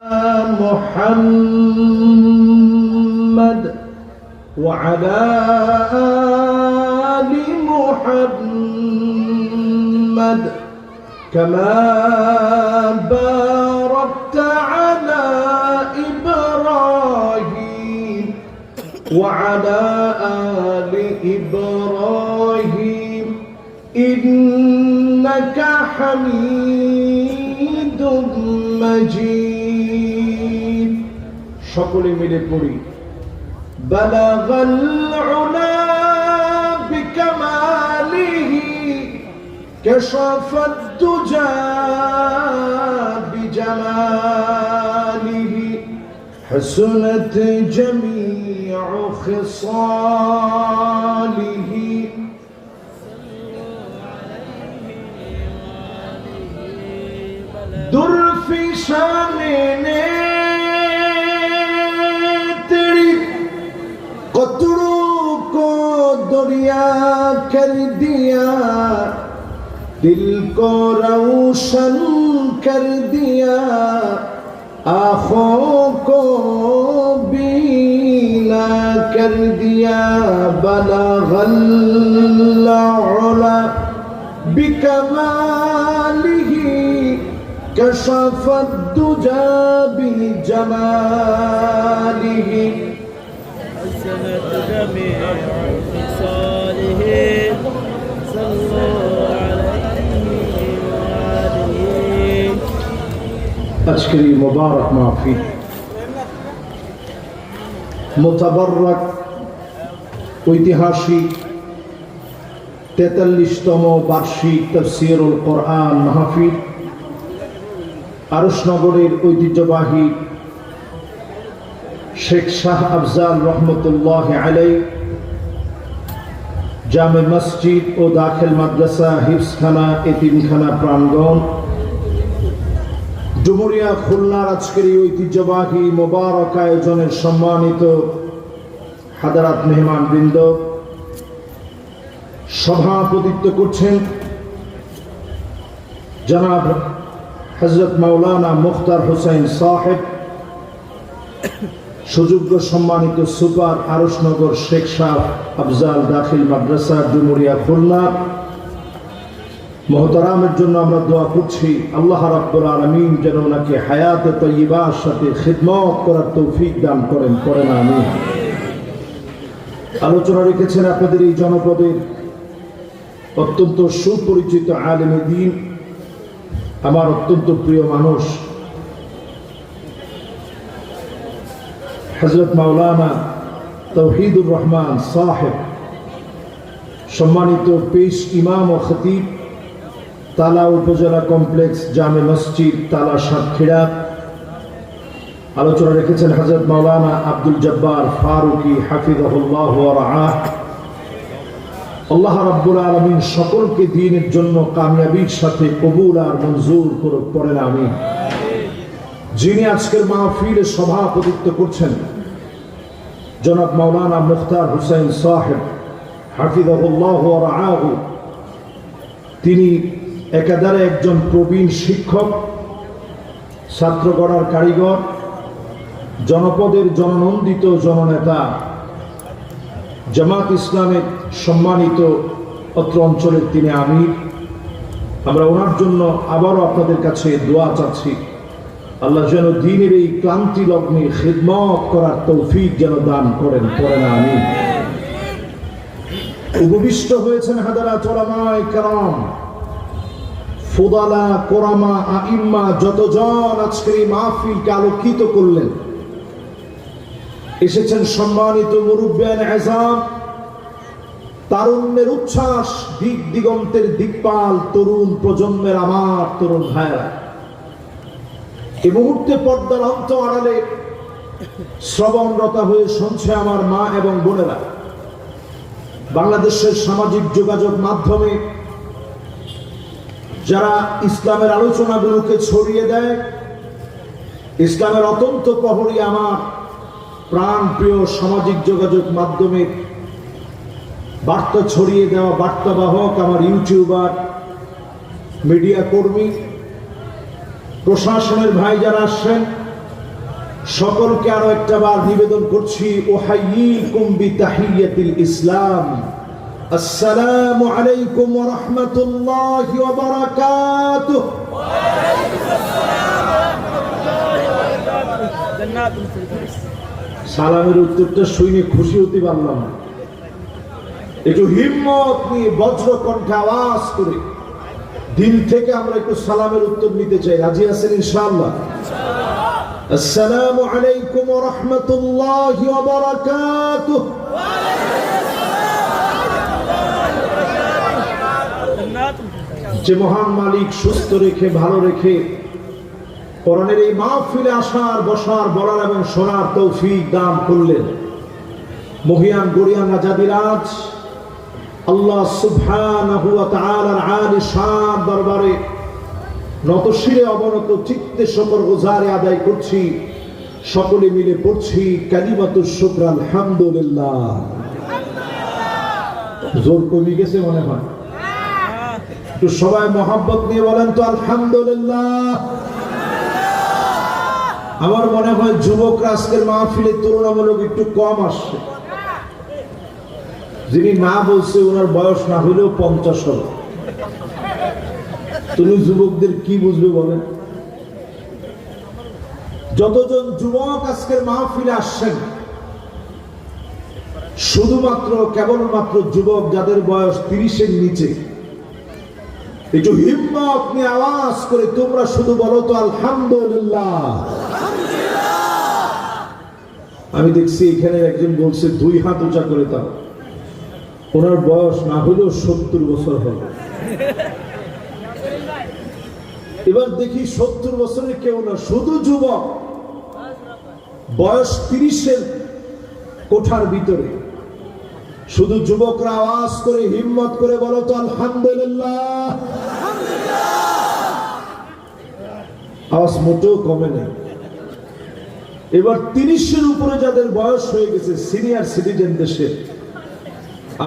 محمد وعلى آل محمد كما باركت على إبراهيم وعلى آل إبراهيم إنك حميد مجيد সকলে মিলে পড়ি بلغ العلا بكماله كشف الدجى بجماله حسنت جميع خصاله در في شان तेरी कतरों को दरिया कर दिया दिल को रोशन कर दिया आँखों को बीना कर दिया बलगल उला बिकमालिही كشف الدجى بجماله حسنت جميع خصاله صلوا عليه وآله أشكري مبارك ما فيه متبرك ঐতিহাসিক 43তম বার্ষিক তাফসীরুল কোরআন মাহফিল আরশনগরের ঐতিহ্যবাহী শেখ শাহ আফজাল রহমতুল্লাহ আলাইহি জামে মসজিদ ও দাখিল মাদ্রাসা হিফজখানা এতিমখানা প্রাঙ্গণ ডুমুরিয়া খুলনার আজকের এই ঐতিহ্যবাহী মোবারক আয়োজনের সম্মানিত হাদারাত মেহমানবৃন্দ, সভাপতিত্ব করছেন জনাব হযরত মাওলানা মুখতার হোসেন সাহেব, সুযোগ্য সম্মানিত সুপার আরশনগর শেখ শাহ আফজাল দাখিল মাদ্রাসা ডুমুরিয়া খুলনা। মোহতারামের জন্য আমরা দোয়া করছি আল্লাহ রাব্বুল আলামিন যেন ওনাকে হায়াতে তয়্যিবার সাথে খিদমত করার তৌফিক দান করেন আমিন। আলোচনা রেখেছেন আপনাদের এই জনপদের অত্যন্ত সুপরিচিত আলেমে দ্বীন, আমার অত্যন্ত প্রিয় মানুষ হযরত মাওলানা তৌহিদুর রহমান সাহেব, সম্মানিত পেশ ইমাম ও খতিব তালা উপজেলা কমপ্লেক্স জামে মসজিদ তালা সাতক্ষীরা। আলোচনা রেখেছেন হযরত মাওলানা আব্দুল জব্বার ফারুকি হাফিজাহুল্লাহ ওয়া রাআহ। আল্লাহ রাব্বুল আলামিন সকলকে দ্বীনের জন্য কামিয়াবির সাথে কবুল আর মঞ্জুর করুক, পড়েন আমিন। যিনি আজকের মাহফিলে সভাপতিত্ব করছেন জনাব মাওলানা মুখতার হোসেন সাহেব হাফিজাহুল্লাহ ওয়া রাআহ, তিনি একাধারে একজন প্রবীণ শিক্ষক, ছাত্র গড়ার কারিগর, জনপদের জননন্দিত জননেতা, জামাত ইসলামের সম্মানিত অত্র অঞ্চলের তিনি আমির। আমরা ওনার জন্য আবারও আপনাদের কাছে দোয়া চাচ্ছি, আল্লাহ যেন দ্বীনের এই ক্লান্তি লগ্নে খিদমত করার তৌফিক যেন দান করেন, পড়েন আমিন। উপবিষ্ট হয়েছেন হাদারাত উলামায়ে কেরাম, ফুদালা, কোরামা, আইম্মা, যতজন আজকের এই মাহফিলকে আলোকিত করলেন। এসেছেন সম্মানিত মুরব্বিয়ান আযম, তারুণ্যের উচ্ছ্বাস, দিক দিগন্তের দিকপাল তরুণ প্রজন্মের আমার তরুণ ভাইরা। এই মুহূর্তে পর্দার অন্ত আড়ালে শ্রবণরতা হয়ে শুনছে আমার মা এবং বোনেরা। বাংলাদেশের সামাজিক যোগাযোগ মাধ্যমে যারা ইসলামের আলোচনাগুলোকে ছড়িয়ে দেয়, ইসলামের অত্যন্ত প্রহরী আমার প্রাণ প্রিয় সামাজিক যোগাযোগ মাধ্যমে বার্তা ছড়িয়ে দেওয়া বার্তাবাহক আমার ইউটিউবার, মিডিয়া কর্মী, প্রশাসনের ভাই যারা আসছেন, সকলকে আরো একটা বার নিবেদন করছি, উহাইয়িকুম বিতাহিয়াতিল ইসলাম, আসসালামু আলাইকুম ওয়া রাহমাতুল্লাহি ওয়া বারাকাতুহু। জান্নাতুল ফিরদাউস। সালামের উত্তরটা শুনে খুশি হতে পারলাম না। একটু হিম্মত নিয়ে বজ্রকণ্ঠে আওয়াজ করে দিল থেকে আমরা একটু সালামের উত্তর নিতে চাই। রাজি আছেন ইনশাআল্লাহ? আসসালামু আলাইকুম ওয়া রাহমাতুল্লাহি ওয়া বারাকাতুহু। জান্নাতুল ফিরদাউস। যে মহান মালিক সুস্থ রেখে ভালো রেখে কোরআনের এই মাহফিলে আসার বসার বলার এবং শোনার তৌফিক দান করলেন, মহিয়ান গরিয়ান আজাদিরাজ আল্লাহ সুবহানাহু ওয়া তাআলার আলী শান দরবারে নতশিরে অবনত চিত্তে শুকর গুজারে আদায় করছি। সকলে মিলে পড়ছি কালিমাতুশ শুকর আলহামদুলিল্লাহ। জোর কমে গেছে মনে হয়, একটু সবাই মহব্বত নিয়ে বলেন তো আলহামদুলিল্লাহ। আমার মনে হয় যুবকরা আজকের মাহফিলে তুলনামূলক একটু কম আসছে। যিনি না বলছে ওনার বয়স না হলেও 50 হবে। তুমি যুবকদের কি বুঝবে বলেন? যতজন যুবক আজকের মাহফিলে আসছেন, শুধুমাত্র কেবলমাত্র যুবক যাদের বয়স 30-এর নিচে, একটু হিম্মত নিয়ে আওয়াজ করে তোমরা শুধু বলো তো আলহামদুলিল্লাহ। আমি দেখছি এখানে একজন বলছে 2 হাত উঁচা করে দাও, ওনার বয়স না হলেও 70 বছর হবে। এবার দেখি 70 বছরের কেউ না, শুধু যুবক, বয়স 30-এর কোঠার ভিতরে শুধু যুবকরা আওয়াজ করে হিম্মত করে বলো তো আলহামদুলিল্লাহ। আওয়াজ মোটেও কমে নেই। এবার 30-এর উপরে যাদের বয়স হয়ে গেছে, সিনিয়র সিটিজেন দেশে